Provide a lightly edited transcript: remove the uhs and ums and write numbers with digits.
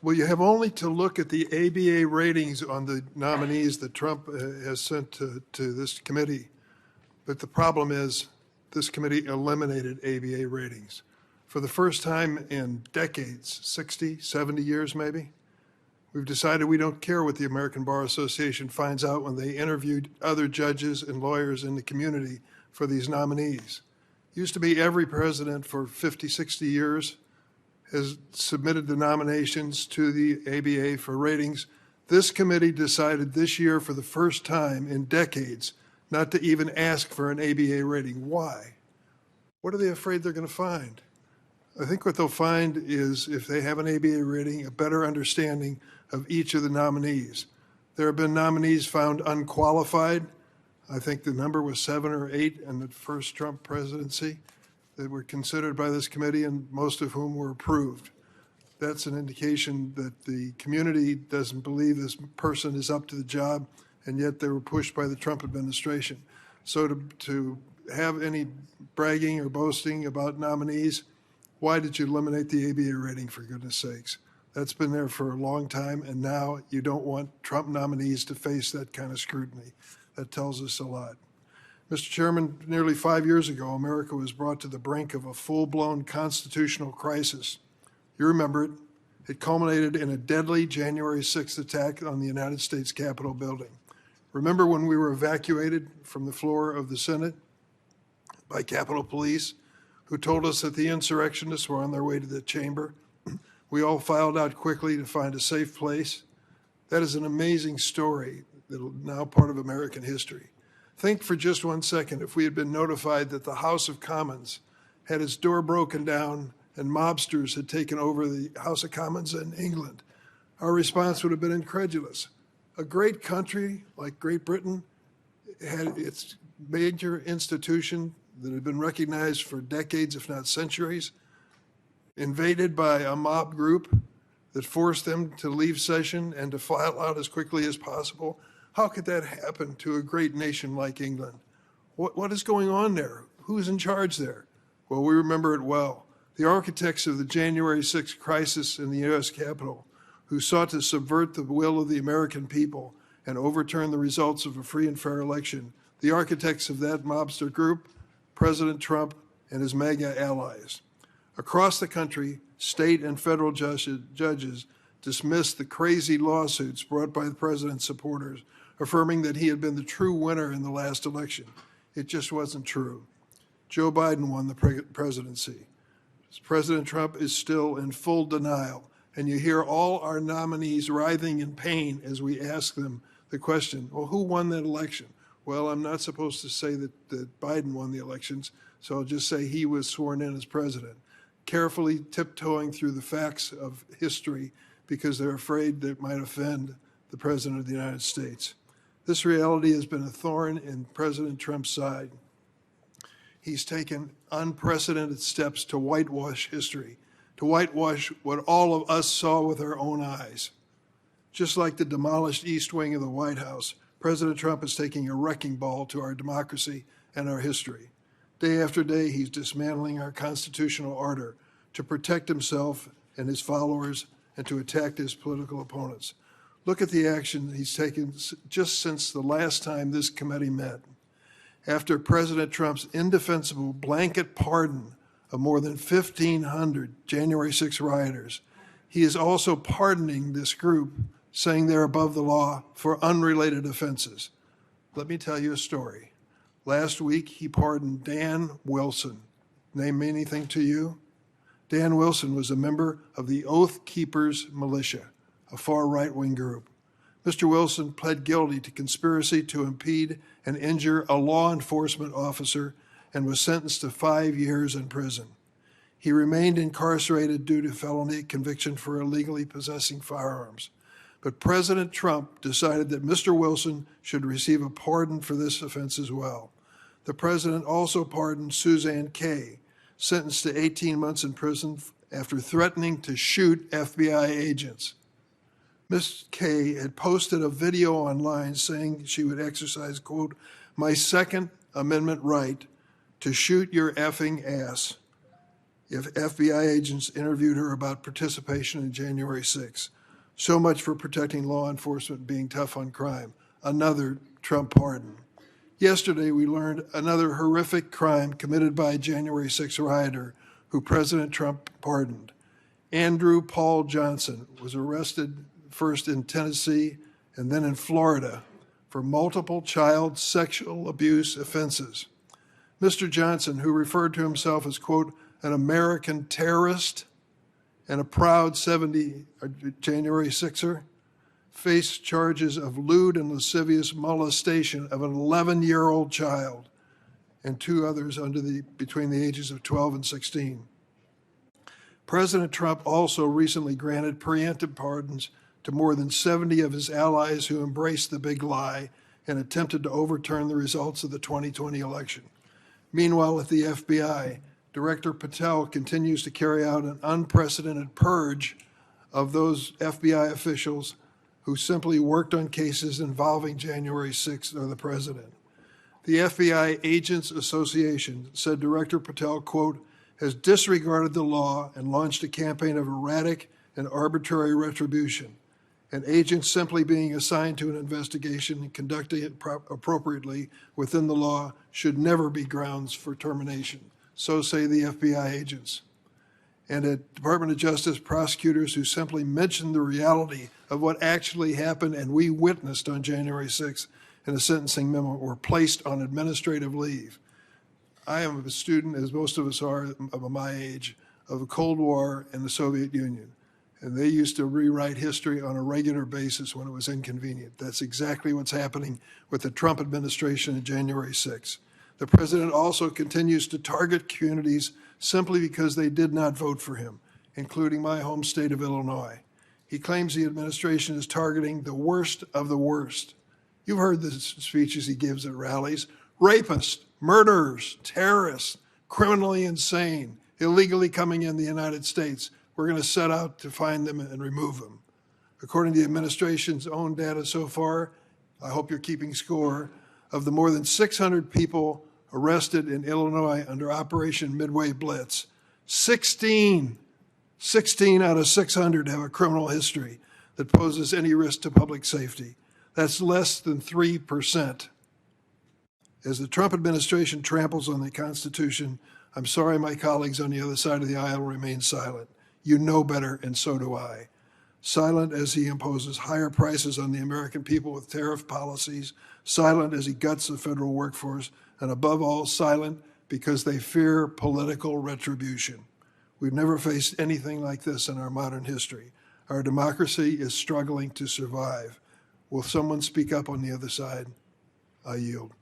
Well, you have only to look at the ABA ratings on the nominees that Trump has sent to this committee. But the problem is this committee eliminated ABA ratings. For the first time in decades, 60, 70 years maybe, we've decided we don't care what the American Bar Association finds out when they interviewed other judges and lawyers in the community for these nominees. Used to be every president for 50, 60 years has submitted the nominations to the ABA for ratings. This committee decided this year for the first time in decades not to even ask for an ABA rating. Why? What are they afraid they're going to find? I think what they'll find is, if they have an ABA rating, a better understanding of each of the nominees. There have been nominees found unqualified. I think the number was 7 or 8 in the first Trump presidency that were considered by this committee, and most of whom were approved. That's an indication that the community doesn't believe this person is up to the job, and yet they were pushed by the Trump administration. So to have any bragging or boasting about nominees, why did you eliminate the ABA rating, for goodness sakes? That's been there for a long time, and now you don't want Trump nominees to face that kind of scrutiny. That tells us a lot. Mr. Chairman, nearly 5 years ago, America was brought to the brink of a full-blown constitutional crisis. You remember it. It culminated in a deadly January 6th attack on the United States Capitol building. Remember when we were evacuated from the floor of the Senate by Capitol Police, who told us that the insurrectionists were on their way to the chamber? We all filed out quickly to find a safe place. That is an amazing story that is now part of American history. Think for just 1 second if we had been notified that the House of Commons had its door broken down and mobsters had taken over the House of Commons in England. Our response would have been incredulous. A great country like Great Britain had its major institution that had been recognized for decades, if not centuries, invaded by a mob group that forced them to leave session and to file out as quickly as possible. How could that happen to a great nation like England? What is going on there? Who's in charge there? Well, we remember it well. The architects of the January 6th crisis in the U.S. Capitol, who sought to subvert the will of the American people and overturn the results of a free and fair election. The architects of that mobster group, President Trump and his MAGA allies. Across the country, state and federal judges dismissed the crazy lawsuits brought by the president's supporters, affirming that he had been the true winner in the last election. It just wasn't true. Joe Biden won the presidency. President Trump is still in full denial, and you hear all our nominees writhing in pain as we ask them the question, well, who won that election? Well, I'm not supposed to say that Biden won the elections, so I'll just say he was sworn in as president, carefully tiptoeing through the facts of history because they're afraid that it might offend the President of the United States. This reality has been a thorn in President Trump's side. He's taken unprecedented steps to whitewash history, to whitewash what all of us saw with our own eyes. Just like the demolished East Wing of the White House, President Trump is taking a wrecking ball to our democracy and our history. Day after day, he's dismantling our constitutional order to protect himself and his followers and to attack his political opponents. Look at the action he's taken just since the last time this committee met. After President Trump's indefensible blanket pardon of more than 1,500 January 6 rioters, he is also pardoning this group, saying they're above the law for unrelated offenses. Let me tell you a story. Last week, he pardoned Dan Wilson. Name anything to you? Dan Wilson was a member of the Oath Keepers militia, a far right-wing group. Mr. Wilson pled guilty to conspiracy to impede and injure a law enforcement officer and was sentenced to 5 years in prison. He remained incarcerated due to felony conviction for illegally possessing firearms. But President Trump decided that Mr. Wilson should receive a pardon for this offense as well. The president also pardoned Suzanne K., sentenced to 18 months in prison after threatening to shoot FBI agents. Ms. K had posted a video online saying she would exercise, quote, my Second Amendment right to shoot your effing ass. if FBI agents interviewed her about participation in January 6th. So much for protecting law enforcement being tough on crime. Another Trump pardon. Yesterday, we learned another horrific crime committed by a January 6th rioter who President Trump pardoned. Andrew Paul Johnson was arrested first in Tennessee and then in Florida for multiple child sexual abuse offenses. Mr. Johnson, who referred to himself as, quote, an American terrorist and a proud January 6er, faced charges of lewd and lascivious molestation of an 11-year-old child and two others between the ages of 12 and 16. President Trump also recently granted preemptive pardons to more than 70 of his allies who embraced the big lie and attempted to overturn the results of the 2020 election. Meanwhile, at the FBI, Director Patel continues to carry out an unprecedented purge of those FBI officials who simply worked on cases involving January 6th or the president. The FBI Agents Association said Director Patel, quote, has disregarded the law and launched a campaign of erratic and arbitrary retribution, and agents simply being assigned to an investigation and conducting it appropriately within the law should never be grounds for termination. So say the FBI agents. And at Department of Justice, prosecutors who simply mentioned the reality of what actually happened and we witnessed on January 6th in a sentencing memo were placed on administrative leave. I am a student, as most of us are of my age, of the Cold War and the Soviet Union. And they used to rewrite history on a regular basis when it was inconvenient. That's exactly what's happening with the Trump administration on January 6th. The president also continues to target communities simply because they did not vote for him, including my home state of Illinois. He claims the administration is targeting the worst of the worst. You've heard the speeches he gives at rallies. Rapists, murderers, terrorists, criminally insane, illegally coming in the United States. We're going to set out to find them and remove them. According to the administration's own data so far, I hope you're keeping score, of the more than 600 people arrested in Illinois under Operation Midway Blitz, 16 out of 600 have a criminal history that poses any risk to public safety. That's less than 3%. As the Trump administration tramples on the Constitution, I'm sorry my colleagues on the other side of the aisle remain silent. You know better, and so do I. Silent as he imposes higher prices on the American people with tariff policies, silent as he guts the federal workforce, and above all, silent because they fear political retribution. We've never faced anything like this in our modern history. Our democracy is struggling to survive. Will someone speak up on the other side? I yield.